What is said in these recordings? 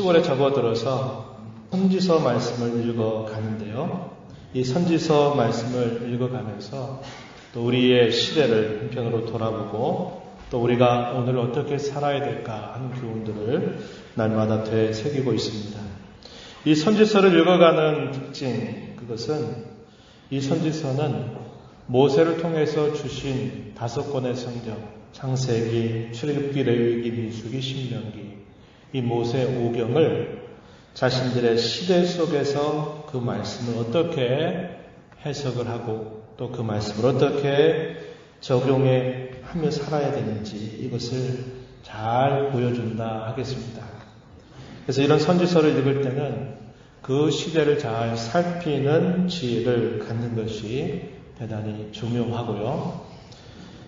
10월에 접어들어서 선지서 말씀을 읽어가는데요. 이 선지서 말씀을 읽어가면서 또 우리의 시대를 한편으로 돌아보고 또 우리가 오늘 어떻게 살아야 될까 하는 교훈들을 날마다 되새기고 있습니다. 이 선지서를 읽어가는 특징, 그것은 이 선지서는 모세를 통해서 주신 5권의 성경, 창세기, 출애굽기, 레위기, 민수기, 신명기, 이 모세 5경을 자신들의 시대 속에서 그 말씀을 어떻게 해석을 하고 또 그 말씀을 어떻게 적용해 하며 살아야 되는지 이것을 잘 보여준다 하겠습니다. 그래서 이런 선지서를 읽을 때는 그 시대를 잘 살피는 지혜를 갖는 것이 대단히 중요하고요.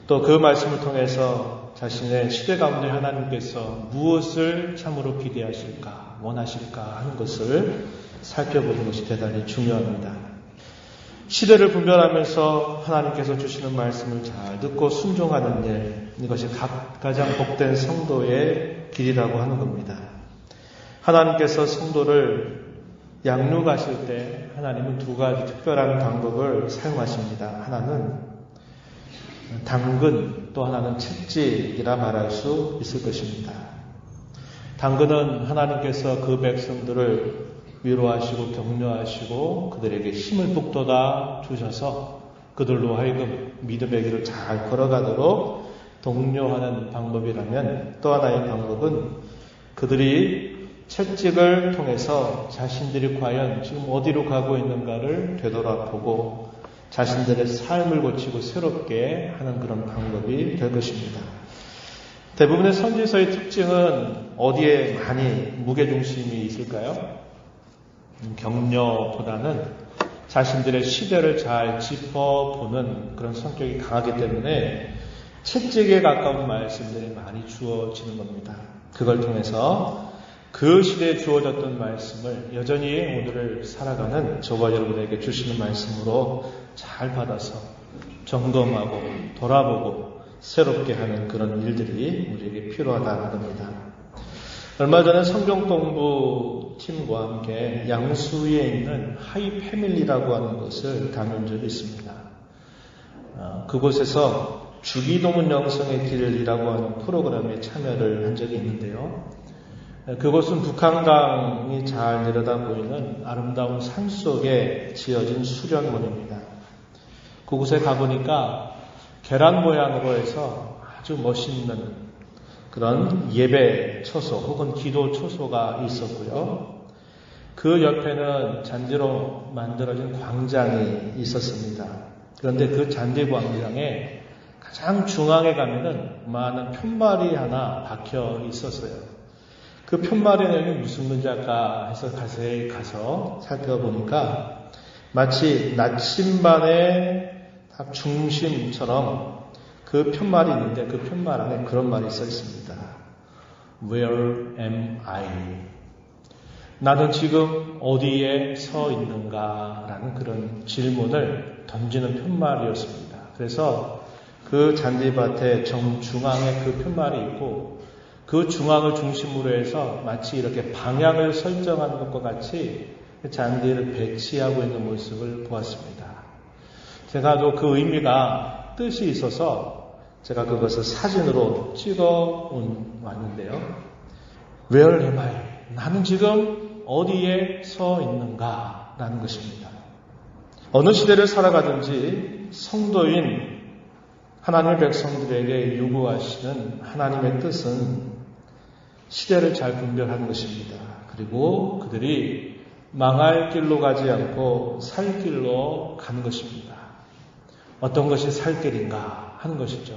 또 그 말씀을 통해서 자신의 시대 가운데 하나님께서 무엇을 참으로 기대하실까, 원하실까 하는 것을 살펴보는 것이 대단히 중요합니다. 시대를 분별하면서 하나님께서 주시는 말씀을 잘 듣고 순종하는 일, 이것이 가장 복된 성도의 길이라고 하는 겁니다. 하나님께서 성도를 양육하실 때 하나님은 2가지 특별한 방법을 사용하십니다. 하나는 당근, 또 하나는 채찍이라 말할 수 있을 것입니다. 당근은 하나님께서 그 백성들을 위로하시고 격려하시고 그들에게 힘을 북돋아 주셔서 그들로 하여금 믿음의 길을 잘 걸어가도록 독려하는 방법이라면, 또 하나의 방법은 그들이 채찍을 통해서 자신들이 과연 지금 어디로 가고 있는가를 되돌아보고 자신들의 삶을 고치고 새롭게 하는 그런 방법이 될 것입니다. 대부분의 선지서의 특징은 어디에 많이 무게중심이 있을까요? 격려보다는 자신들의 시대를 잘 짚어보는 그런 성격이 강하기 때문에 채찍에 가까운 말씀들이 많이 주어지는 겁니다. 그걸 통해서 그 시대에 주어졌던 말씀을 여전히 오늘을 살아가는 저와 여러분에게 주시는 말씀으로 잘 받아서 점검하고 돌아보고 새롭게 하는 그런 일들이 우리에게 필요하다는 겁니다. 얼마 전에 성경공부 팀과 함께 양수에 있는 하이 패밀리라고 하는 곳을 다녀온 적이 있습니다. 그곳에서 주기도문 영성의 길이라고 하는 프로그램에 참여를 한 적이 있는데요. 그곳은 북한강이 잘 내려다 보이는 아름다운 산 속에 지어진 수련원입니다. 그곳에 가보니까 계란 모양으로 해서 아주 멋있는 그런 예배 처소 혹은 기도 처소가 있었고요. 그 옆에는 잔디로 만들어진 광장이 있었습니다. 그런데 그 잔디 광장에 가장 중앙에 가면은 많은 푯말이 하나 박혀 있었어요. 그 푯말의 내용이 무슨 문제일까 해서 자세히 가서 살펴보니까 마치 나침반의 딱 중심처럼 그 푯말이 있는데 그 푯말 안에 그런 말이 써 있습니다. Where am I? 나는 지금 어디에 서 있는가? 라는 그런 질문을 던지는 푯말이었습니다. 그래서 그 잔디밭의 정중앙에 그 푯말이 있고 그 중앙을 중심으로 해서 마치 이렇게 방향을 설정하는 것과 같이 잔디를 배치하고 있는 모습을 보았습니다. 제가 또 그 의미가 뜻이 있어서 제가 그것을 사진으로 찍어 왔는데요. Where am I? 나는 지금 어디에 서 있는가? 라는 것입니다. 어느 시대를 살아가든지 성도인 하나님의 백성들에게 요구하시는 하나님의 뜻은 시대를 잘 분별하는 것입니다. 그리고 그들이 망할 길로 가지 않고 살 길로 가는 것입니다. 어떤 것이 살 길인가 하는 것이죠.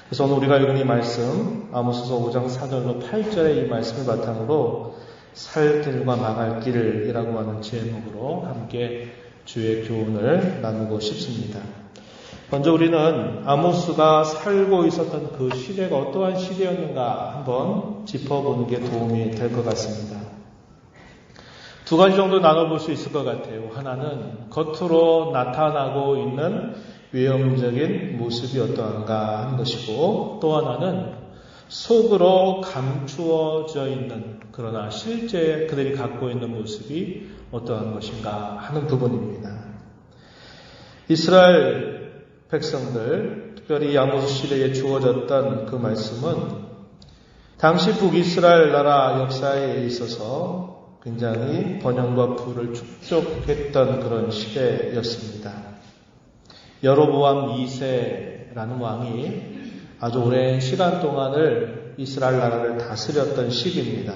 그래서 오늘 우리가 읽은 이 말씀, 아모스서 5장 4절로 8절의 이 말씀을 바탕으로 살 길과 망할 길이라고 하는 제목으로 함께 주의 교훈을 나누고 싶습니다. 먼저 우리는 아모스가 살고 있었던 그 시대가 어떠한 시대였는가 한번 짚어보는 게 도움이 될 것 같습니다. 2가지 정도 나눠볼 수 있을 것 같아요. 하나는 겉으로 나타나고 있는 외형적인 모습이 어떠한가 하는 것이고, 또 하나는 속으로 감추어져 있는, 그러나 실제 그들이 갖고 있는 모습이 어떠한 것인가 하는 부분입니다. 이스라엘 백성들, 특별히 야모스 시대에 주어졌던 그 말씀은 당시 북이스라엘 나라 역사에 있어서 굉장히 번영과 부를 축적했던 그런 시대였습니다. 여로보암 2세라는 왕이 아주 오랜 시간 동안을 이스라엘 나라를 다스렸던 시기입니다.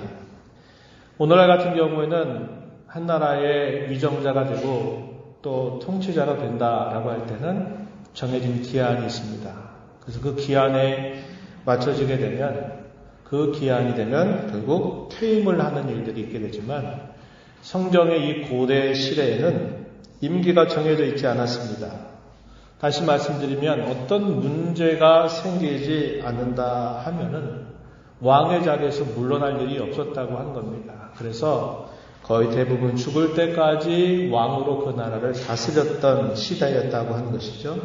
오늘날 같은 경우에는 한 나라의 위정자가 되고 또 통치자가 된다라고 할 때는 정해진 기한이 있습니다. 그래서 그 기한에 맞춰지게 되면, 그 기한이 되면 결국 퇴임을 하는 일들이 있게 되지만, 성경의 이 고대 시대에는 임기가 정해져 있지 않았습니다. 다시 말씀드리면 어떤 문제가 생기지 않는다 하면은 왕의 자리에서 물러날 일이 없었다고 하는 겁니다. 그래서 거의 대부분 죽을 때까지 왕으로 그 나라를 다스렸던 시대였다고 하는 것이죠.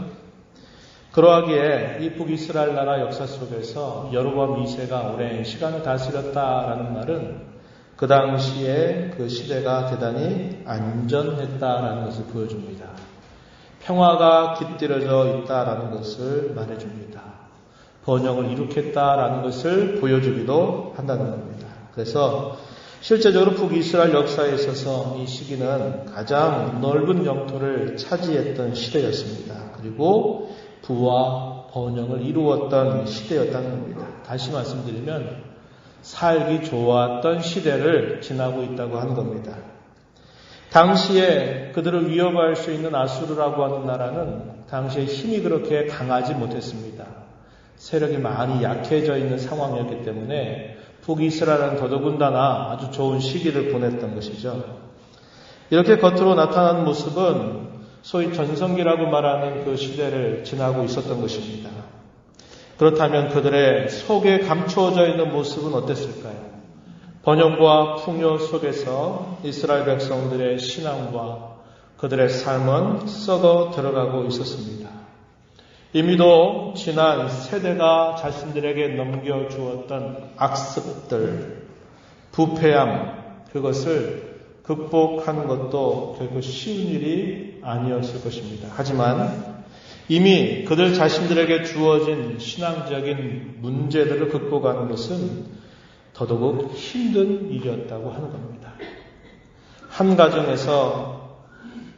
그러하기에 이 북이스라엘 나라 역사 속에서 여로보암 2세가 오랜 시간을 다스렸다라는 말은 그 당시에 그 시대가 대단히 안전했다라는 것을 보여줍니다. 평화가 깃들여져 있다라는 것을 말해줍니다. 번영을 일으켰다라는 것을 보여주기도 한다는 겁니다. 그래서 실제적으로 북이스라엘 역사에 있어서 이 시기는 가장 넓은 영토를 차지했던 시대였습니다. 그리고 부와 번영을 이루었던 시대였다는 겁니다. 다시 말씀드리면 살기 좋았던 시대를 지나고 있다고 하는 겁니다. 당시에 그들을 위협할 수 있는 아수르라고 하는 나라는 당시에 힘이 그렇게 강하지 못했습니다. 세력이 많이 약해져 있는 상황이었기 때문에 북이스라엘은 더더군다나 아주 좋은 시기를 보냈던 것이죠. 이렇게 겉으로 나타난 모습은 소위 전성기라고 말하는 그 시대를 지나고 있었던 것입니다. 그렇다면 그들의 속에 감추어져 있는 모습은 어땠을까요? 번영과 풍요 속에서 이스라엘 백성들의 신앙과 그들의 삶은 썩어 들어가고 있었습니다. 이미도 지난 세대가 자신들에게 넘겨주었던 악습들, 부패함, 그것을 극복하는 것도 결코 쉬운 일이 아니었을 것입니다. 하지만 이미 그들 자신들에게 주어진 신앙적인 문제들을 극복하는 것은 더더욱 힘든 일이었다고 하는 겁니다. 한 가정에서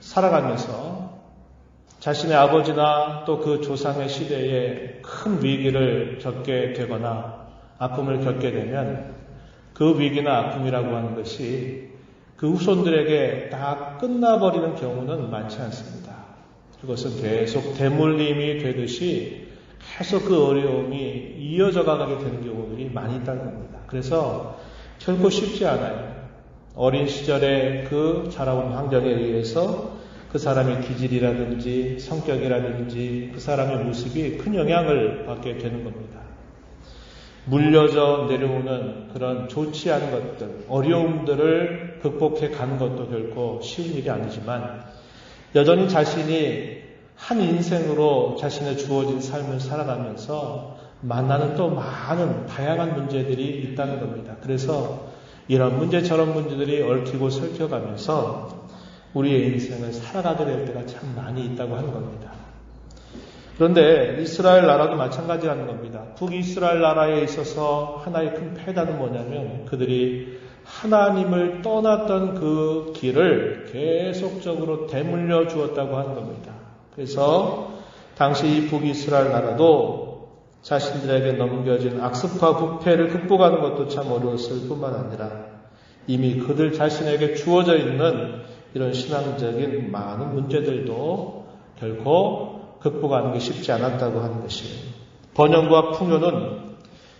살아가면서 자신의 아버지나 또 그 조상의 시대에 큰 위기를 겪게 되거나 아픔을 겪게 되면 그 위기나 아픔이라고 하는 것이 그 후손들에게 다 끝나버리는 경우는 많지 않습니다. 그것은 계속 대물림이 되듯이 계속 그 어려움이 이어져 가게 되는 경우들이 많이 있다는 겁니다. 그래서 결코 쉽지 않아요. 어린 시절에 그 자라온 환경에 의해서 그 사람의 기질이라든지 성격이라든지 그 사람의 모습이 큰 영향을 받게 되는 겁니다. 물려져 내려오는 그런 좋지 않은 것들, 어려움들을 극복해 가는 것도 결코 쉬운 일이 아니지만 여전히 자신이 한 인생으로 자신의 주어진 삶을 살아가면서 만나는 또 많은 다양한 문제들이 있다는 겁니다. 그래서 이런 문제 저런 문제들이 얽히고 설켜가면서 우리의 인생을 살아가게 될 때가 참 많이 있다고 하는 겁니다. 그런데 이스라엘 나라도 마찬가지라는 겁니다. 북이스라엘 나라에 있어서 하나의 큰 패단은 뭐냐면 그들이 하나님을 떠났던 그 길을 계속적으로 되물려 주었다고 하는 겁니다. 그래서 당시 이 북이스라엘 나라도 자신들에게 넘겨진 악습과 부패를 극복하는 것도 참 어려웠을 뿐만 아니라 이미 그들 자신에게 주어져 있는 이런 신앙적인 많은 문제들도 결코 극복하는 게 쉽지 않았다고 하는 것이에요. 번영과 풍요는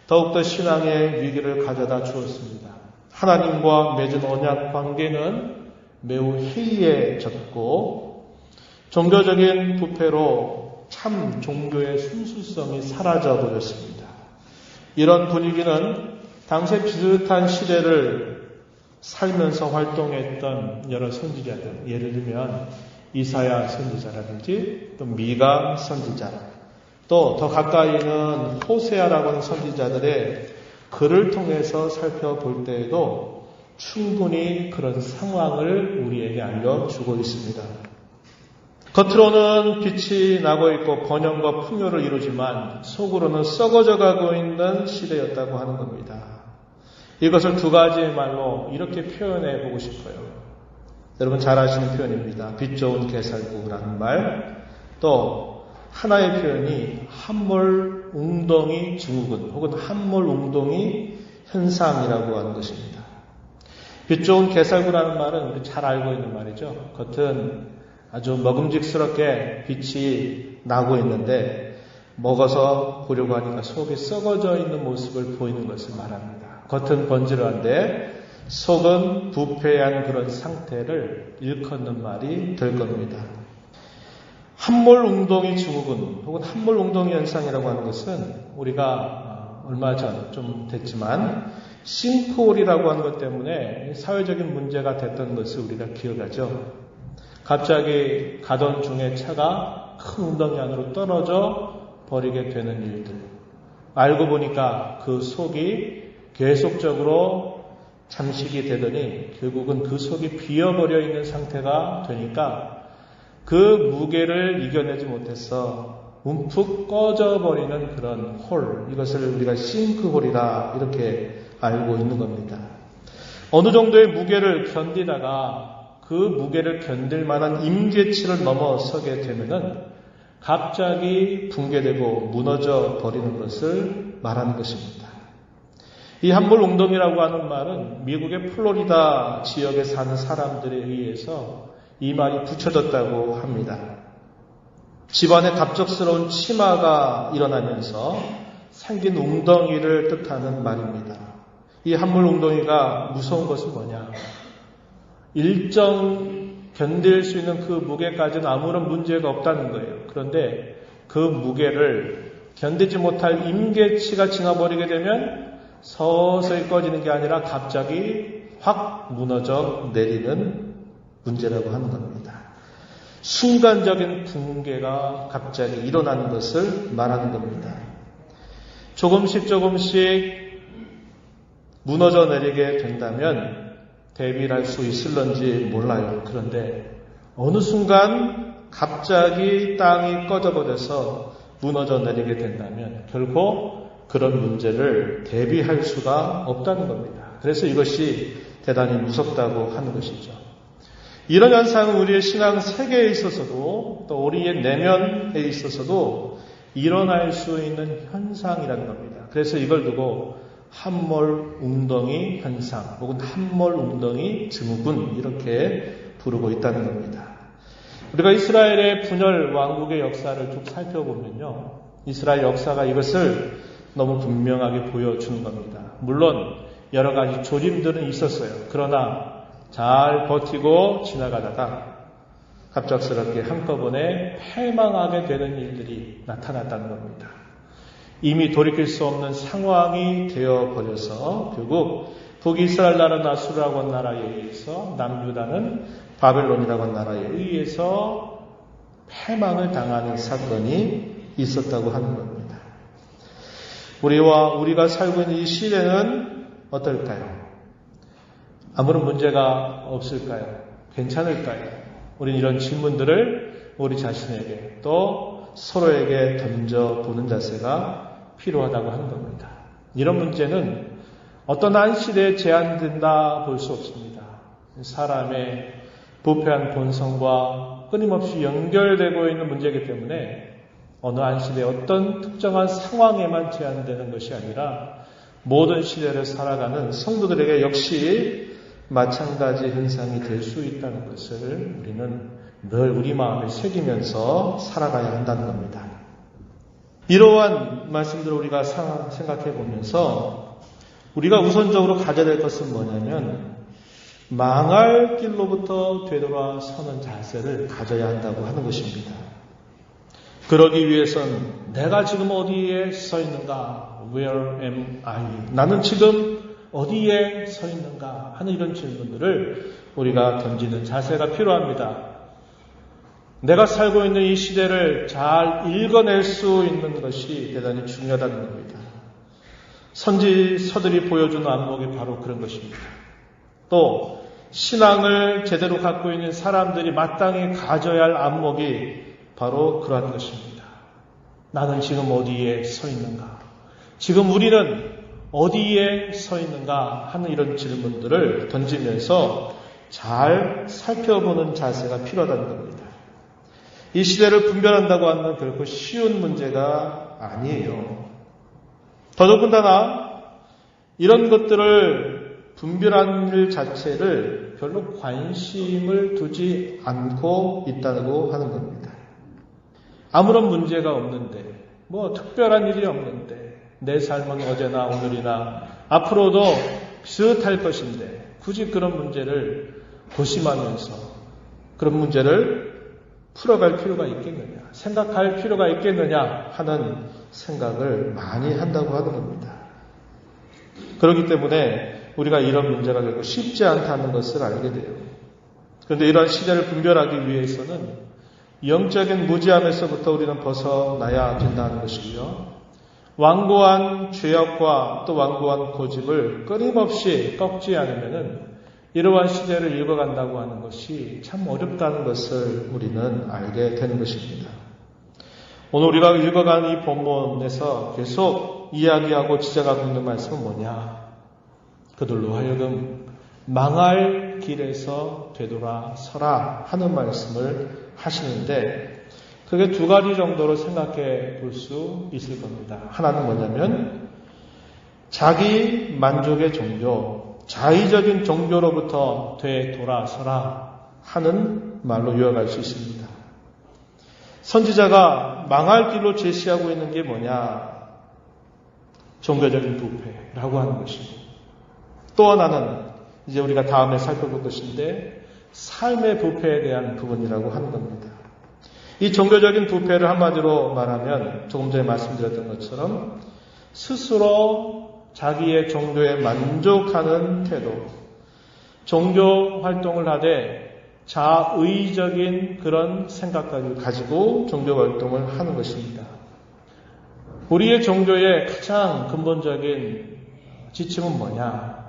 더욱더 신앙의 위기를 가져다 주었습니다. 하나님과 맺은 언약 관계는 매우 해이해졌고 종교적인 부패로 참 종교의 순수성이 사라져 버렸습니다. 이런 분위기는 당시에 비슷한 시대를 살면서 활동했던 여러 선지자들, 예를 들면 이사야 선지자라든지 또 미가 선지자, 또 더 가까이는 호세아라고 하는 선지자들의 글을 통해서 살펴볼 때에도 충분히 그런 상황을 우리에게 알려주고 있습니다. 겉으로는 빛이 나고 있고 번영과 풍요를 이루지만 속으로는 썩어져 가고 있는 시대였다고 하는 겁니다. 이것을 두 가지의 말로 이렇게 표현해 보고 싶어요. 여러분 잘 아시는 표현입니다. 빛 좋은 개살구라는 말, 또 하나의 표현이 함몰 웅덩이 증후군 혹은 함몰 웅덩이 현상이라고 하는 것입니다. 빛 좋은 개살구라는 말은 우리 잘 알고 있는 말이죠. 겉은 아주 먹음직스럽게 빛이 나고 있는데 먹어서 보려고 하니까 속이 썩어져 있는 모습을 보이는 것을 말합니다. 겉은 번지르한데 속은 부패한 그런 상태를 일컫는 말이 될 겁니다. 함몰 웅덩이 증후군 혹은 함몰 웅덩이 현상이라고 하는 것은 우리가 얼마 전 좀 됐지만 싱크홀이라고 하는 것 때문에 사회적인 문제가 됐던 것을 우리가 기억하죠. 갑자기 가던 중에 차가 큰 웅덩이 안으로 떨어져 버리게 되는 일들. 알고 보니까 그 속이 계속적으로 잠식이 되더니 결국은 그 속이 비어버려 있는 상태가 되니까 그 무게를 이겨내지 못해서 움푹 꺼져버리는 그런 홀. 이것을 우리가 싱크홀이라 이렇게 알고 있는 겁니다. 어느 정도의 무게를 견디다가 그 무게를 견딜 만한 임계치를 넘어서게 되면은 갑자기 붕괴되고 무너져 버리는 것을 말하는 것입니다. 이 함몰 웅덩이라고 하는 말은 미국의 플로리다 지역에 사는 사람들에 의해서 이 말이 붙여졌다고 합니다. 집안에 갑작스러운 침하가 일어나면서 생긴 웅덩이를 뜻하는 말입니다. 이 함몰 웅덩이가 무서운 것은 뭐냐? 일정 견딜 수 있는 그 무게까지는 아무런 문제가 없다는 거예요. 그런데 그 무게를 견디지 못할 임계치가 지나버리게 되면 서서히 꺼지는 게 아니라 갑자기 확 무너져 내리는 문제라고 하는 겁니다. 순간적인 붕괴가 갑자기 일어나는 것을 말하는 겁니다. 조금씩 무너져 내리게 된다면 대비를 할 수 있을런지 몰라요. 그런데 어느 순간 갑자기 땅이 꺼져버려서 무너져 내리게 된다면 결코 그런 문제를 대비할 수가 없다는 겁니다. 그래서 이것이 대단히 무섭다고 하는 것이죠. 이런 현상은 우리의 신앙 세계에 있어서도 또 우리의 내면에 있어서도 일어날 수 있는 현상이라는 겁니다. 그래서 이걸 두고 함몰 웅덩이 현상 혹은 함몰 웅덩이 증후군 이렇게 부르고 있다는 겁니다. 우리가 이스라엘의 분열 왕국의 역사를 쭉 살펴보면요. 이스라엘 역사가 이것을 너무 분명하게 보여주는 겁니다. 물론 여러 가지 조짐들은 있었어요. 그러나 잘 버티고 지나가다가 갑작스럽게 한꺼번에 패망하게 되는 일들이 나타났다는 겁니다. 이미 돌이킬 수 없는 상황이 되어버려서 결국 북이스라엘 나라 나수르라고 하는 나라에 의해서 남유다는 바벨론이라고 하는 나라에 의해서 패망을 당하는 사건이 있었다고 하는 겁니다. 우리가 살고 있는 이 시대는 어떨까요? 아무런 문제가 없을까요? 괜찮을까요? 우리는 이런 질문들을 우리 자신에게 또 서로에게 던져보는 자세가 필요하다고 하는 겁니다. 이런 문제는 어떤 한 시대에 제한된다 볼 수 없습니다. 사람의 부패한 본성과 끊임없이 연결되고 있는 문제이기 때문에 어느 한 시대의 어떤 특정한 상황에만 제한되는 것이 아니라 모든 시대를 살아가는 성도들에게 역시 마찬가지 현상이 될 수 있다는 것을 우리는 늘 우리 마음에 새기면서 살아가야 한다는 겁니다. 이러한 말씀들을 우리가 생각해 보면서 우리가 우선적으로 가져야 될 것은 뭐냐면 망할 길로부터 되돌아서는 자세를 가져야 한다고 하는 것입니다. 그러기 위해서는 내가 지금 어디에 서 있는가? Where am I? 나는 지금 어디에 서 있는가? 하는 이런 질문들을 우리가 던지는 자세가 필요합니다. 내가 살고 있는 이 시대를 잘 읽어낼 수 있는 것이 대단히 중요하다는 겁니다. 선지서들이 보여주는 안목이 바로 그런 것입니다. 또 신앙을 제대로 갖고 있는 사람들이 마땅히 가져야 할 안목이 바로 그러한 것입니다. 나는 지금 어디에 서 있는가? 지금 우리는 어디에 서 있는가? 하는 이런 질문들을 던지면서 잘 살펴보는 자세가 필요하다는 겁니다. 이 시대를 분별한다고 하는 결코 쉬운 문제가 아니에요. 더더군다나 이런 것들을 분별하는 일 자체를 별로 관심을 두지 않고 있다고 하는 겁니다. 아무런 문제가 없는데, 특별한 일이 없는데, 내 삶은 어제나 오늘이나 앞으로도 비슷할 것인데, 굳이 그런 문제를 고심하면서 그런 문제를 풀어갈 필요가 있겠느냐, 생각할 필요가 있겠느냐 하는 생각을 많이 한다고 하는 겁니다. 그렇기 때문에 우리가 이런 문제가 결코 쉽지 않다는 것을 알게 돼요. 그런데 이러한 시대를 분별하기 위해서는 영적인 무지함에서부터 우리는 벗어나야 된다는 것이고요. 완고한 죄악과 또 완고한 고집을 끊임없이 꺾지 않으면은 이러한 시대를 읽어간다고 하는 것이 참 어렵다는 것을 우리는 알게 되는 것입니다. 오늘 우리가 읽어간 이 본문에서 계속 이야기하고 지적하고 있는 말씀은 뭐냐? 그들로 하여금 망할 길에서 되돌아서라 하는 말씀을 하시는데 그게 두 가지 정도로 생각해 볼 수 있을 겁니다. 하나는 뭐냐면 자기 만족의 종교, 자의적인 종교로부터 되돌아서라 하는 말로 요약할 수 있습니다. 선지자가 망할 길로 제시하고 있는 게 뭐냐? 종교적인 부패라고 하는 것이고 또 하나는 이제 우리가 다음에 살펴볼 것인데 삶의 부패에 대한 부분이라고 하는 겁니다. 이 종교적인 부패를 한마디로 말하면 조금 전에 말씀드렸던 것처럼 스스로 자기의 종교에 만족하는 태도, 종교 활동을 하되 자의적인 그런 생각까지 가지고 종교 활동을 하는 것입니다. 우리의 종교의 가장 근본적인 지침은 뭐냐?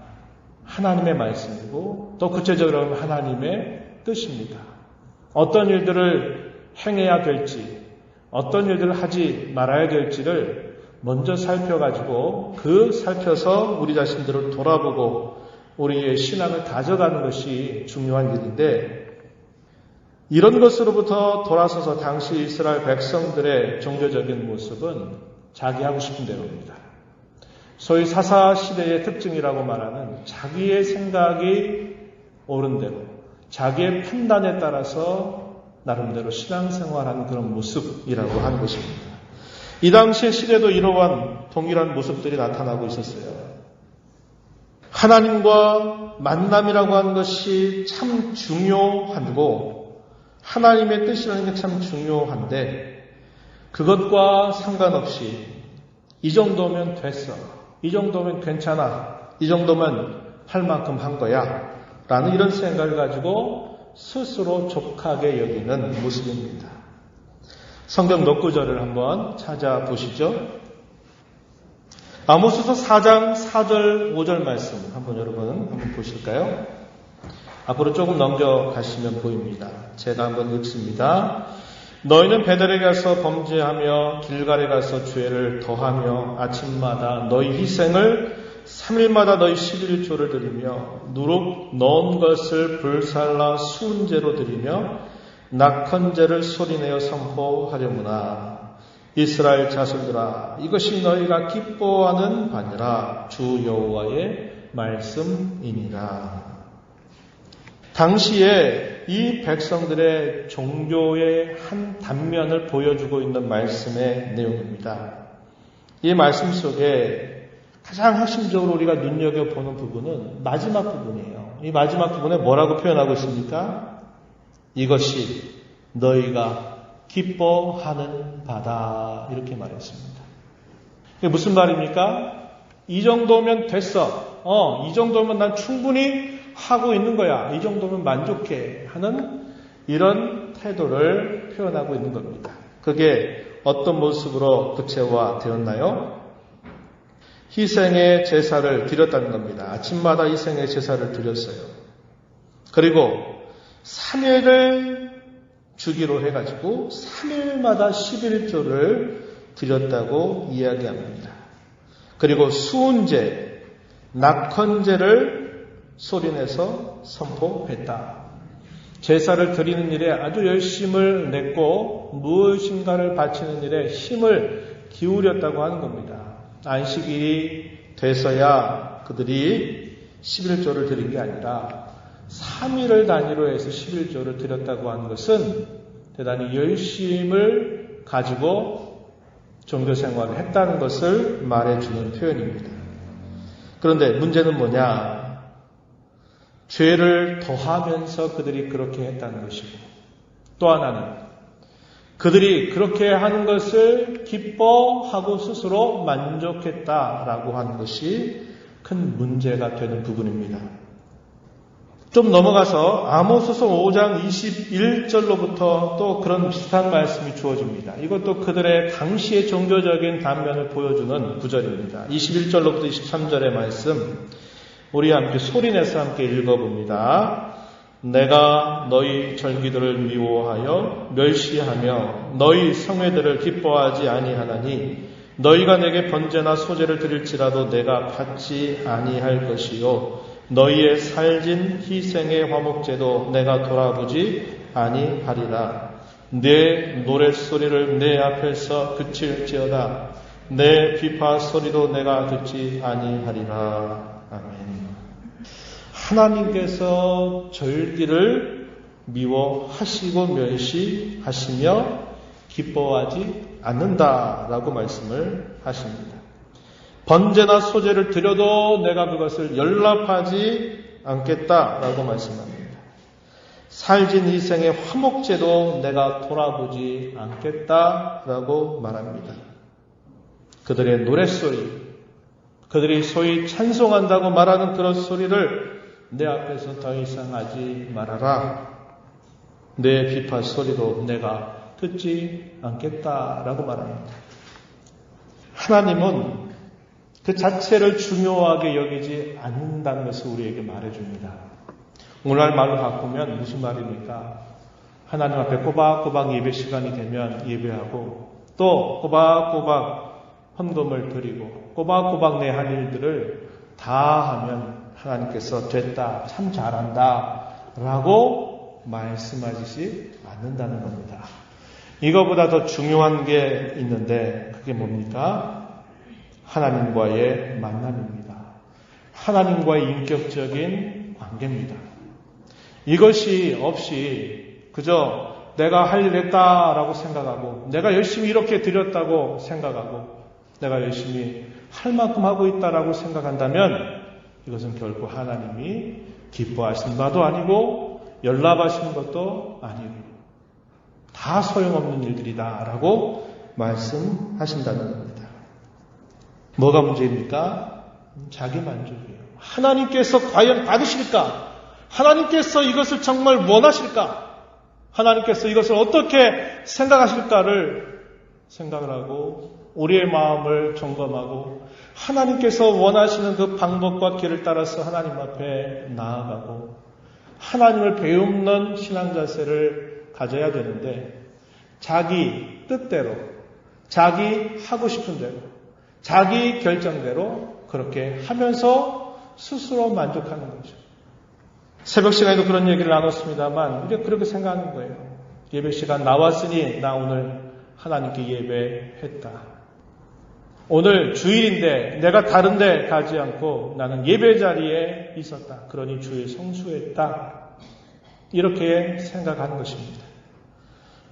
하나님의 말씀이고 또 구체적으로 하나님의 뜻입니다. 어떤 일들을 행해야 될지, 어떤 일들을 하지 말아야 될지를 먼저 살펴가지고 살펴서 우리 자신들을 돌아보고 우리의 신앙을 다져가는 것이 중요한 일인데 이런 것으로부터 돌아서서 당시 이스라엘 백성들의 종교적인 모습은 자기 하고 싶은 대로입니다. 소위 사사시대의 특징이라고 말하는 자기의 생각이 옳은 대로 자기의 판단에 따라서 나름대로 신앙생활하는 그런 모습이라고 하는 것입니다. 이 당시의 시대도 이러한 동일한 모습들이 나타나고 있었어요. 하나님과 만남이라고 하는 것이 참 중요하고 하나님의 뜻이라는 게 참 중요한데 그것과 상관없이 이 정도면 됐어. 이 정도면 괜찮아. 이 정도면 할 만큼 한 거야. 라는 이런 생각을 가지고 스스로 족하게 여기는 모습입니다. 성경 몇 구절을 한번 찾아보시죠. 아모스서 4장 4절 5절 말씀 여러분 한번 보실까요? 앞으로 조금 넘겨가시면 보입니다. 제가 한번 읽습니다. 너희는 베델에 가서 범죄하며 길갈에 가서 죄를 더하며 아침마다 너희 희생을 3일마다 너희 11조를 드리며 누룩 넣은 것을 불살라 수은제로 드리며 낙헌제를 소리내어 선포하려무나 이스라엘 자손들아 이것이 너희가 기뻐하는 바니라 주 여호와의 말씀이니라. 당시에 이 백성들의 종교의 한 단면을 보여주고 있는 말씀의 내용입니다. 이 말씀 속에 가장 핵심적으로 우리가 눈여겨보는 부분은 마지막 부분이에요. 이 마지막 부분에 뭐라고 표현하고 있습니까? 이것이 너희가 기뻐하는 바다 이렇게 말했습니다. 이게 무슨 말입니까? 이 정도면 됐어. 이 정도면 난 충분히 하고 있는 거야. 이 정도면 만족해 하는 이런 태도를 표현하고 있는 겁니다. 그게 어떤 모습으로 구체화되었나요? 희생의 제사를 드렸다는 겁니다. 아침마다 희생의 제사를 드렸어요. 그리고 3일을 주기로 해가지고 3일마다 11조를 드렸다고 이야기합니다. 그리고 수은제, 낙헌제를 소리내서 선포했다. 제사를 드리는 일에 아주 열심을 냈고 무엇인가를 바치는 일에 힘을 기울였다고 하는 겁니다. 안식일이 돼서야 그들이 11조를 드린 게 아니라 3일을 단위로 해서 11조를 드렸다고 하는 것은 대단히 열심을 가지고 종교 생활을 했다는 것을 말해주는 표현입니다. 그런데 문제는 뭐냐? 죄를 더하면서 그들이 그렇게 했다는 것이고, 또 하나는 그들이 그렇게 하는 것을 기뻐하고 스스로 만족했다라고 하는 것이 큰 문제가 되는 부분입니다. 좀 넘어가서 아모스서 5장 21절로부터 또 그런 비슷한 말씀이 주어집니다. 이것도 그들의 당시의 종교적인 단면을 보여주는 구절입니다. 21절로부터 23절의 말씀, 우리 함께 소리내서 함께 읽어봅니다. 내가 너희 절기들을 미워하여 멸시하며 너희 성회들을 기뻐하지 아니하나니 너희가 내게 번제나 소제를 드릴지라도 내가 받지 아니할 것이요 너희의 살진 희생의 화목제도 내가 돌아보지 아니하리라. 내 노랫소리를 내 앞에서 그칠지어다. 내 비파 소리도 내가 듣지 아니하리라. 아멘. 하나님께서 절기를 미워하시고 멸시하시며 기뻐하지 않는다라고 말씀을 하십니다. 번제나 소제를 드려도 내가 그것을 연락하지 않겠다라고 말씀합니다. 살진 희생의 화목제도 내가 돌아보지 않겠다라고 말합니다. 그들의 노랫소리, 그들이 소위 찬송한다고 말하는 그런 소리를 내 앞에서 더 이상 하지 말아라. 내 비파 소리도 내가 듣지 않겠다라고 말합니다. 하나님은 그 자체를 중요하게 여기지 않는다는 것을 우리에게 말해줍니다. 오늘날 말로 바꾸면 무슨 말입니까? 하나님 앞에 꼬박꼬박 예배 시간이 되면 예배하고 또 꼬박꼬박 헌금을 드리고 꼬박꼬박 내 할 일들을 다 하면 하나님께서 됐다, 참 잘한다 라고 말씀하시지 않는다는 겁니다. 이거보다 더 중요한 게 있는데 그게 뭡니까? 하나님과의 만남입니다. 하나님과의 인격적인 관계입니다. 이것이 없이 그저 내가 할 일 했다라고 생각하고 내가 열심히 이렇게 드렸다고 생각하고 내가 열심히 할 만큼 하고 있다라고 생각한다면 이것은 결코 하나님이 기뻐하시는 바도 아니고 연락하시는 것도 아니고 다 소용없는 일들이다라고 말씀하신다는 겁니다. 뭐가 문제입니까? 자기 만족이에요. 하나님께서 과연 받으실까? 하나님께서 이것을 정말 원하실까? 하나님께서 이것을 어떻게 생각하실까를 생각을 하고 우리의 마음을 점검하고 하나님께서 원하시는 그 방법과 길을 따라서 하나님 앞에 나아가고 하나님을 배움는 신앙 자세를 가져야 되는데 자기 뜻대로 자기 하고 싶은 대로 자기 결정대로 그렇게 하면서 스스로 만족하는 거죠. 새벽 시간에도 그런 얘기를 나눴습니다만 우리가 그렇게 생각하는 거예요. 예배 시간 나왔으니 나 오늘 하나님께 예배했다. 오늘 주일인데 내가 다른 데 가지 않고 나는 예배 자리에 있었다. 그러니 주일 성수했다. 이렇게 생각하는 것입니다.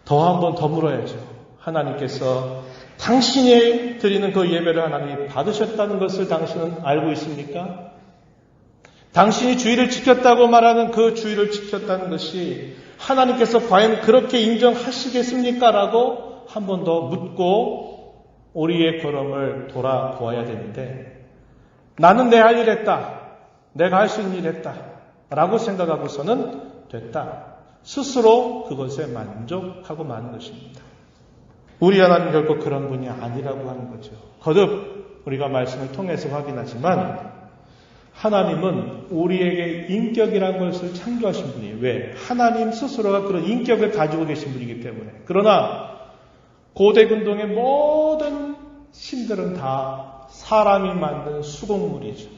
더 한 번 더 물어야죠. 하나님께서 당신이 드리는 그 예배를 하나님이 받으셨다는 것을 당신은 알고 있습니까? 당신이 주일을 지켰다고 말하는 그 주일을 지켰다는 것이 하나님께서 과연 그렇게 인정하시겠습니까? 라고 한 번 더 묻고 우리의 걸음을 돌아보아야 되는데 나는 내 할 일 했다. 내가 할 수 있는 일 했다. 라고 생각하고서는 됐다. 스스로 그것에 만족하고 마는 것입니다. 우리 하나님 결코 그런 분이 아니라고 하는 거죠. 거듭 우리가 말씀을 통해서 확인하지만 하나님은 우리에게 인격이라는 것을 창조하신 분이에요. 왜? 하나님 스스로가 그런 인격을 가지고 계신 분이기 때문에. 그러나 고대 근동의 모든 신들은 다 사람이 만든 수공물이죠.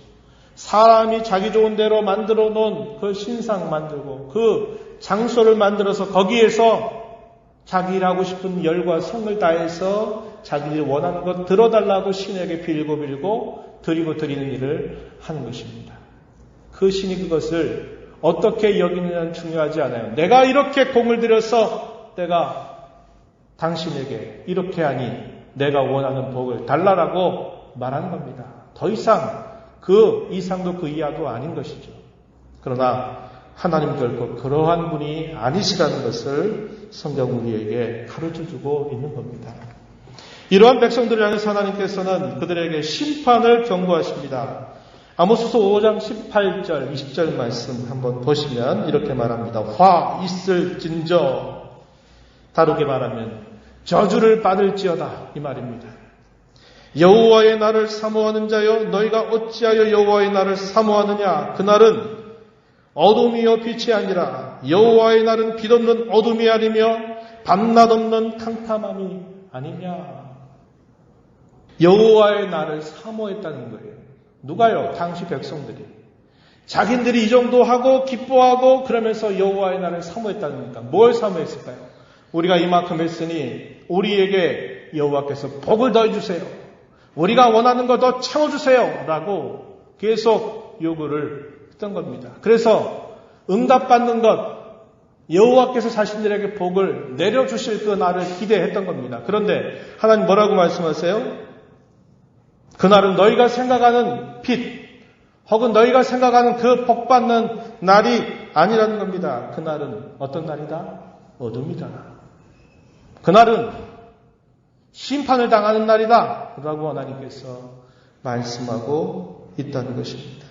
사람이 자기 좋은 대로 만들어 놓은 그 신상 만들고 그 장소를 만들어서 거기에서 자기 일하고 싶은 열과 성을 다해서 자기들이 원하는 것 들어달라고 신에게 빌고 드리고 드리는 일을 하는 것입니다. 그 신이 그것을 어떻게 여기느냐는 중요하지 않아요. 내가 이렇게 공을 들여서 내가 당신에게 이렇게 하니 내가 원하는 복을 달라라고 말하는 겁니다. 더 이상 그 이상도 그 이하도 아닌 것이죠. 그러나 하나님 결코 그러한 분이 아니시라는 것을 성경 우리에게 가르쳐주고 있는 겁니다. 이러한 백성들을 향해서 하나님께서는 그들에게 심판을 경고하십니다. 아모스서 5장 18절, 20절 말씀 한번 보시면 이렇게 말합니다. 화 있을진저, 다르게 말하면 저주를 받을지어다 이 말입니다. 여호와의 날을 사모하는 자여, 너희가 어찌하여 여호와의 날을 사모하느냐? 그날은 어둠이요 빛이 아니라 여호와의 날은 빛없는 어둠이 아니며 밤낮 없는 캄캄함이 아니냐. 여호와의 날을 사모했다는 거예요. 누가요? 당시 백성들이. 자기들이 이 정도 하고 기뻐하고 그러면서 여호와의 날을 사모했다는 겁니까? 뭘 사모했을까요? 우리가 이만큼 했으니 우리에게 여호와께서 복을 더해주세요. 우리가 원하는 거 더 채워주세요. 라고 계속 요구를 했던 겁니다. 그래서 응답받는 것, 여호와께서 자신들에게 복을 내려주실 그 날을 기대했던 겁니다. 그런데 하나님 뭐라고 말씀하세요? 그날은 너희가 생각하는 빛 혹은 너희가 생각하는 그 복받는 날이 아니라는 겁니다. 그날은 어떤 날이다? 어둠이다. 그날은 심판을 당하는 날이다 라고 하나님께서 말씀하고 있다는 것입니다.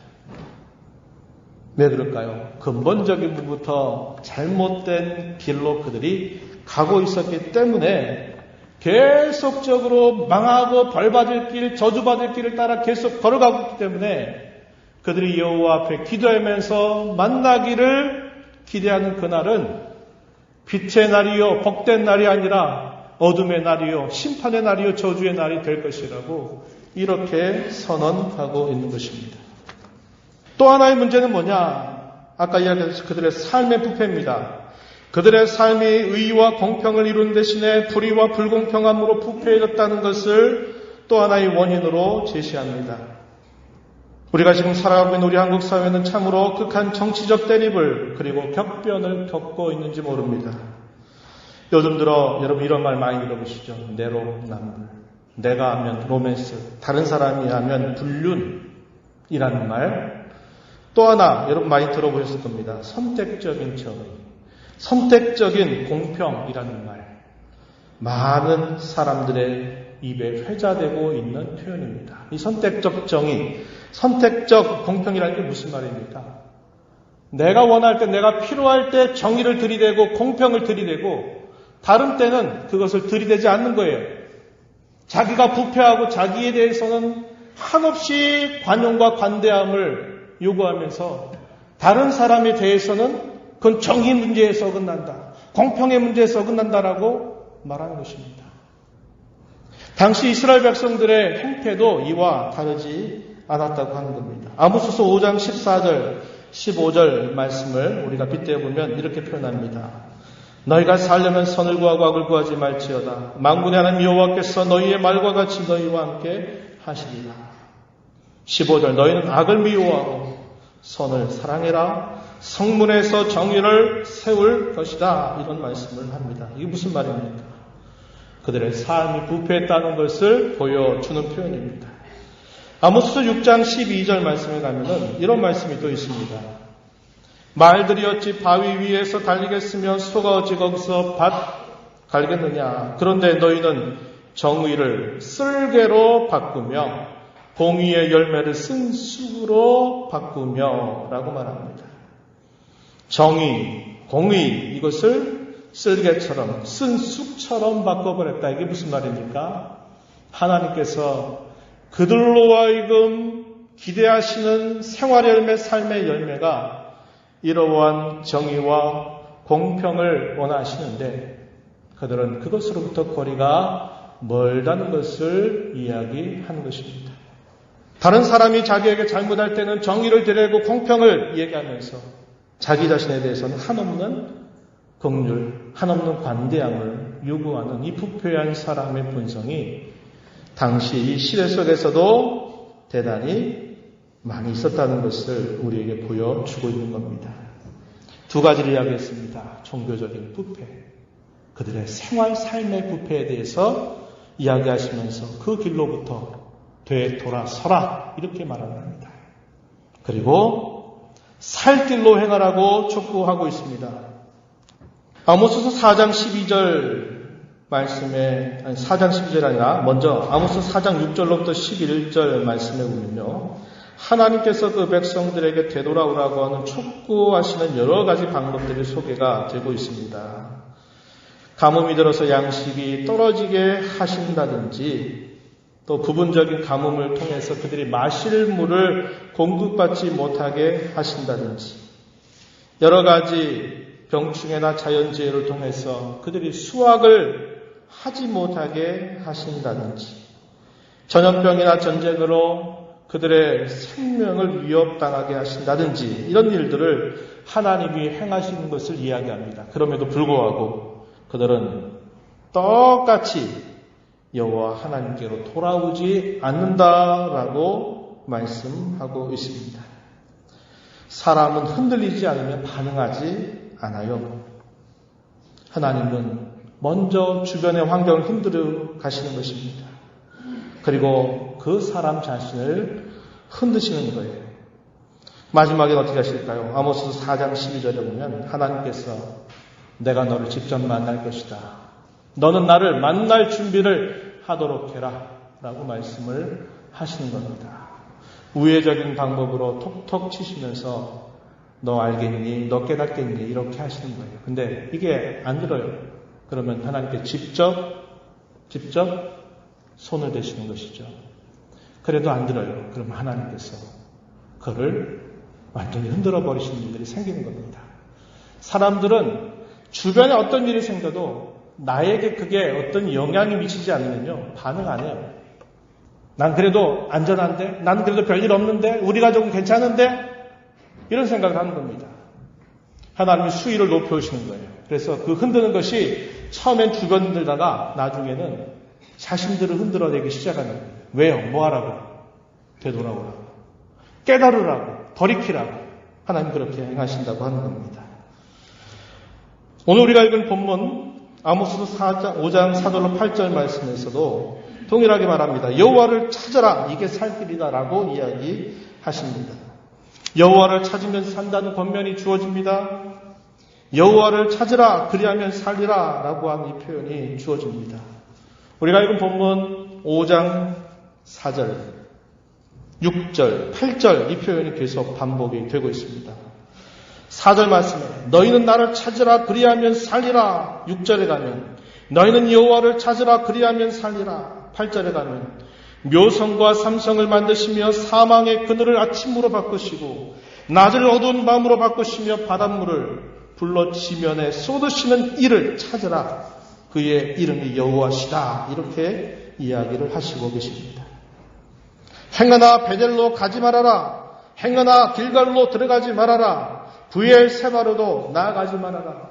왜 그럴까요? 근본적인 부분부터 잘못된 길로 그들이 가고 있었기 때문에 계속적으로 망하고 벌받을 길, 저주받을 길을 따라 계속 걸어가고 있기 때문에 그들이 여호와 앞에 기도하면서 만나기를 기대하는 그날은 빛의 날이요, 복된 날이 아니라 어둠의 날이요, 심판의 날이요, 저주의 날이 될 것이라고 이렇게 선언하고 있는 것입니다. 또 하나의 문제는 뭐냐? 아까 이야기했듯이 그들의 삶의 부패입니다. 그들의 삶이 의와 공평을 이룬 대신에 불의와 불공평함으로 부패해졌다는 것을 또 하나의 원인으로 제시합니다. 우리가 지금 살아가고 있는 우리 한국 사회는 참으로 극한 정치적 대립을 그리고 격변을 겪고 있는지 모릅니다. 요즘 들어 여러분 이런 말 많이 들어보시죠. 내로남불. 내가 하면 로맨스, 다른 사람이 하면 불륜이라는 말. 또 하나 여러분 많이 들어보셨을 겁니다. 선택적인 정의, 선택적인 공평이라는 말. 많은 사람들의 입에 회자되고 있는 표현입니다. 이 선택적 정의, 선택적 공평이라는 게 무슨 말입니까? 내가 원할 때, 내가 필요할 때 정의를 들이대고 공평을 들이대고 다른 때는 그것을 들이대지 않는 거예요. 자기가 부패하고 자기에 대해서는 한없이 관용과 관대함을 요구하면서 다른 사람에 대해서는 그건 정의 문제에서 어긋난다. 공평의 문제에서 어긋난다라고 말하는 것입니다. 당시 이스라엘 백성들의 행태도 이와 다르지 않았다고 하는 겁니다. 아모스서 5장 14절, 15절 말씀을 우리가 빗대어 보면 이렇게 표현합니다. 너희가 살려면 선을 구하고 악을 구하지 말지어다. 만군의 하나님 여호와께서 너희의 말과 같이 너희와 함께 하시리라. 15절 너희는 악을 미워하고 선을 사랑해라. 성문에서 정의를 세울 것이다. 이런 말씀을 합니다. 이게 무슨 말입니까? 그들의 삶이 부패했다는 것을 보여주는 표현입니다. 아모스 6장 12절 말씀에 가면은 이런 말씀이 또 있습니다. 말들이 어찌 바위 위에서 달리겠으며 소가 어찌 거기서 밭 갈겠느냐. 그런데 너희는 정의를 쓸개로 바꾸며 공의의 열매를 쓴 쑥으로 바꾸며 라고 말합니다. 정의, 공의, 이것을 쓸개처럼, 쓴 쑥처럼 바꿔버렸다. 이게 무슨 말입니까? 하나님께서 그들로 하여금 기대하시는 생활 열매, 삶의 열매가 이러한 정의와 공평을 원하시는데 그들은 그것으로부터 거리가 멀다는 것을 이야기하는 것입니다. 다른 사람이 자기에게 잘못할 때는 정의를 드리고 공평을 얘기하면서 자기 자신에 대해서는 한없는 긍휼, 한없는 관대함을 요구하는 이 부패한 사람의 본성이 당시 이 시대 속에서도 대단히 많이 있었다는 것을 우리에게 보여주고 있는 겁니다. 두 가지를 이야기했습니다. 종교적인 부패, 그들의 생활, 삶의 부패에 대해서 이야기하시면서 그 길로부터 되돌아서라 이렇게 말합니다. 그리고 살 길로 행하라고 촉구하고 있습니다. 아모스서 4장 12절 말씀에 4장 12절 아니라 먼저 아모스 4장 6절로부터 11절 말씀에 보면요. 하나님께서 그 백성들에게 되돌아오라고 하는 촉구하시는 여러 가지 방법들이 소개가 되고 있습니다. 가뭄이 들어서 양식이 떨어지게 하신다든지 또 부분적인 가뭄을 통해서 그들이 마실 물을 공급받지 못하게 하신다든지 여러 가지 병충해나 자연재해를 통해서 그들이 수확을 하지 못하게 하신다든지 전염병이나 전쟁으로 그들의 생명을 위협당하게 하신다든지 이런 일들을 하나님이 행하시는 것을 이야기합니다. 그럼에도 불구하고 그들은 똑같이 여호와 하나님께로 돌아오지 않는다라고 말씀하고 있습니다. 사람은 흔들리지 않으면 반응하지 않아요. 하나님은 먼저 주변의 환경을 흔들어 가시는 것입니다. 그리고 그 사람 자신을 흔드시는 거예요. 마지막에 어떻게 하실까요? 아모스 4장 12절에 보면 하나님께서 내가 너를 직접 만날 것이다. 너는 나를 만날 준비를 하도록 해라 라고 말씀을 하시는 겁니다. 우회적인 방법으로 톡톡 치시면서 너 알겠니? 너 깨닫겠니? 이렇게 하시는 거예요. 근데 이게 안 들어요. 그러면 하나님께 직접 손을 대시는 것이죠. 그래도 안 들어요. 그럼 하나님께서 그를 완전히 흔들어 버리시는 일들이 생기는 겁니다. 사람들은 주변에 어떤 일이 생겨도 나에게 그게 어떤 영향이 미치지 않으면요 반응 안 해요. 난 그래도 안전한데, 난 그래도 별일 없는데, 우리 가족은 괜찮은데 이런 생각을 하는 겁니다. 하나님이 수위를 높여오시는 거예요. 그래서 그 흔드는 것이 처음엔 주변 흔들다가 나중에는 자신들을 흔들어내기 시작하는 거예요. 왜요? 뭐 하라고? 되돌아오라고. 깨달으라고. 돌이키라고. 하나님 그렇게 행하신다고 하는 겁니다. 오늘 우리가 읽은 본문 아모스 5장 4절로 8절 말씀에서도 동일하게 말합니다. 여호와를 찾아라. 이게 살 길이다라고 이야기하십니다. 여호와를 찾으면 산다는 권면이 주어집니다. 여호와를 찾으라. 그리하면 살리라. 라고 하는 이 표현이 주어집니다. 우리가 읽은 본문 5장 4절, 6절, 8절 이 표현이 계속 반복이 되고 있습니다. 4절 말씀에 너희는 나를 찾으라 그리하면 살리라. 6절에 가면 너희는 여호와를 찾으라 그리하면 살리라. 8절에 가면 묘성과 삼성을 만드시며 사망의 그늘을 아침으로 바꾸시고 낮을 어두운 밤으로 바꾸시며 바닷물을 불러 지면에 쏟으시는 이를 찾으라. 그의 이름이 여호와시다. 이렇게 이야기를 하시고 계십니다. 행하나 베델로 가지 말아라. 행하나 길갈로 들어가지 말아라. 브엘세바로도 나아가지 말아라.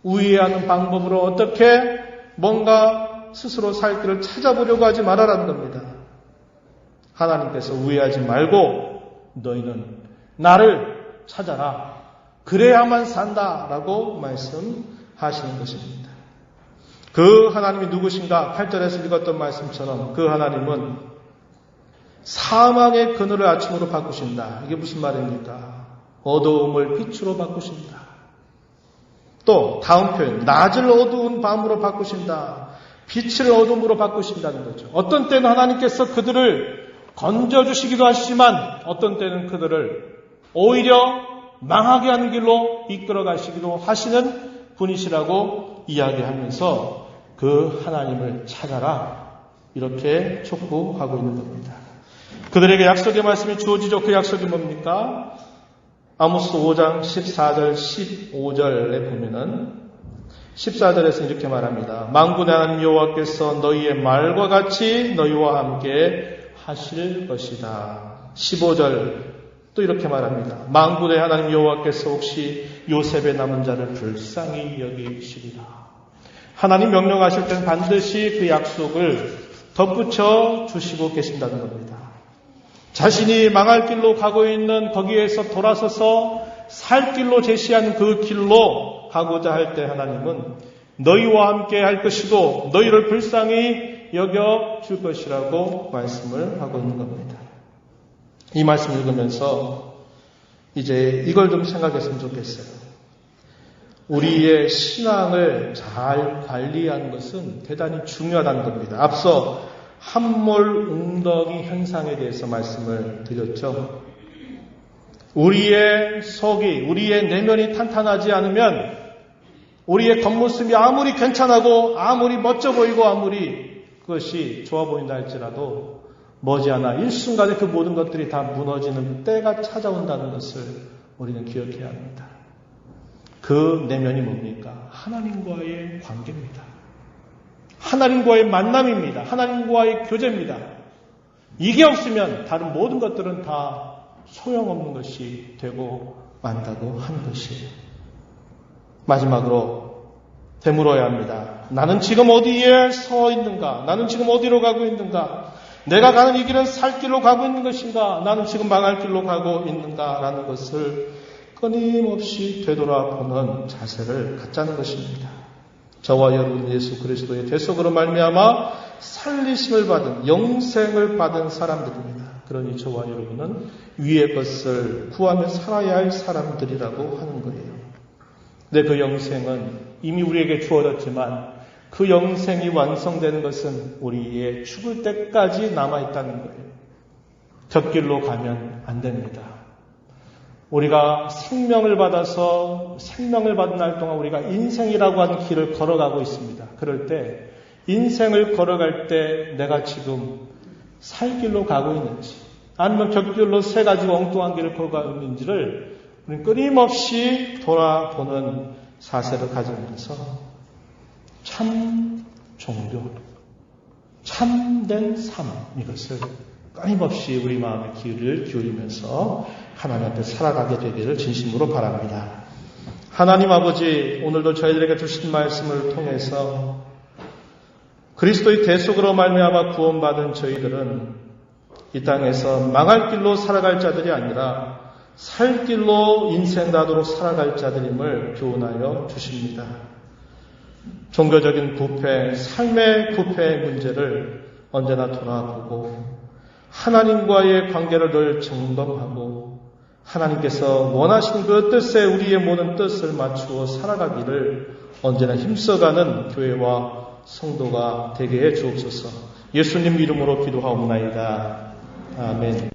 우회하는 방법으로 어떻게 뭔가 스스로 살 길을 찾아보려고 하지 말아라는 겁니다. 하나님께서 우회하지 말고 너희는 나를 찾아라. 그래야만 산다라고 말씀하시는 것입니다. 그 하나님이 누구신가? 8절에서 읽었던 말씀처럼 그 하나님은 사망의 그늘을 아침으로 바꾸신다. 이게 무슨 말입니까? 어두움을 빛으로 바꾸신다. 또 다음 표현, 낮을 어두운 밤으로 바꾸신다. 빛을 어둠으로 바꾸신다는 거죠. 어떤 때는 하나님께서 그들을 건져주시기도 하시지만 어떤 때는 그들을 오히려 망하게 하는 길로 이끌어 가시기도 하시는 분이시라고 이야기하면서 그 하나님을 찾아라 이렇게 촉구하고 있는 겁니다. 그들에게 약속의 말씀이 주어지죠. 그 약속이 뭡니까? 아모스 5장 14절 15절에 보면은 14절에서 이렇게 말합니다. 만군의 하나님 여호와께서 너희의 말과 같이 너희와 함께 하실 것이다. 15절 또 이렇게 말합니다. 만군의 하나님 여호와께서 혹시 요셉의 남은 자를 불쌍히 여기시리라. 하나님 명령하실 때는 반드시 그 약속을 덧붙여 주시고 계신다는 겁니다. 자신이 망할 길로 가고 있는 거기에서 돌아서서 살 길로 제시한 그 길로 가고자 할 때 하나님은 너희와 함께 할 것이고 너희를 불쌍히 여겨 줄 것이라고 말씀을 하고 있는 겁니다. 이 말씀을 읽으면서 이제 이걸 좀 생각했으면 좋겠어요. 우리의 신앙을 잘 관리하는 것은 대단히 중요하다는 겁니다. 앞서 함몰 웅덩이 현상에 대해서 말씀을 드렸죠. 우리의 속이, 우리의 내면이 탄탄하지 않으면 우리의 겉모습이 아무리 괜찮하고 아무리 멋져 보이고 아무리 그것이 좋아 보인다 할지라도 머지않아 일순간에 그 모든 것들이 다 무너지는 때가 찾아온다는 것을 우리는 기억해야 합니다. 그 내면이 뭡니까? 하나님과의 관계입니다. 하나님과의 만남입니다. 하나님과의 교제입니다. 이게 없으면 다른 모든 것들은 다 소용없는 것이 되고 만다고 하는 것이에요. 마지막으로 되물어야 합니다. 나는 지금 어디에 서 있는가? 나는 지금 어디로 가고 있는가? 내가 가는 이 길은 살 길로 가고 있는 것인가? 나는 지금 망할 길로 가고 있는가? 라는 것을 끊임없이 되돌아보는 자세를 갖자는 것입니다. 저와 여러분 예수 그리스도의 대속으로 말미암아 살리심을 받은 영생을 받은 사람들입니다. 그러니 저와 여러분은 위의 것을 구하며 살아야 할 사람들이라고 하는 거예요. 근데 그 영생은 이미 우리에게 주어졌지만 그 영생이 완성되는 것은 우리의 죽을 때까지 남아있다는 거예요. 곁길로 가면 안 됩니다. 우리가 생명을 받아서 생명을 받은 날 동안 우리가 인생이라고 하는 길을 걸어가고 있습니다. 그럴 때 인생을 걸어갈 때 내가 지금 살 길로 가고 있는지 아니면 곁길로 새 가지고 엉뚱한 길을 걸어가고 있는지를 우리는 끊임없이 돌아보는 사세를 가지면서 참 종교, 참된 삶 이것을 끊임없이 우리 마음의 귀를 기울이면서 하나님 앞에 살아가게 되기를 진심으로 바랍니다. 하나님 아버지, 오늘도 저희들에게 주신 말씀을 통해서 그리스도의 대속으로 말미암아 구원받은 저희들은 이 땅에서 망할 길로 살아갈 자들이 아니라 살 길로 인생 나도록 살아갈 자들임을 교훈하여 주십니다. 종교적인 부패, 삶의 부패의 문제를 언제나 돌아보고 하나님과의 관계를 늘 점검하고 하나님께서 원하시는 그 뜻에 우리의 모든 뜻을 맞추어 살아가기를 언제나 힘써가는 교회와 성도가 되게 해 주옵소서. 예수님 이름으로 기도하옵나이다. 아멘.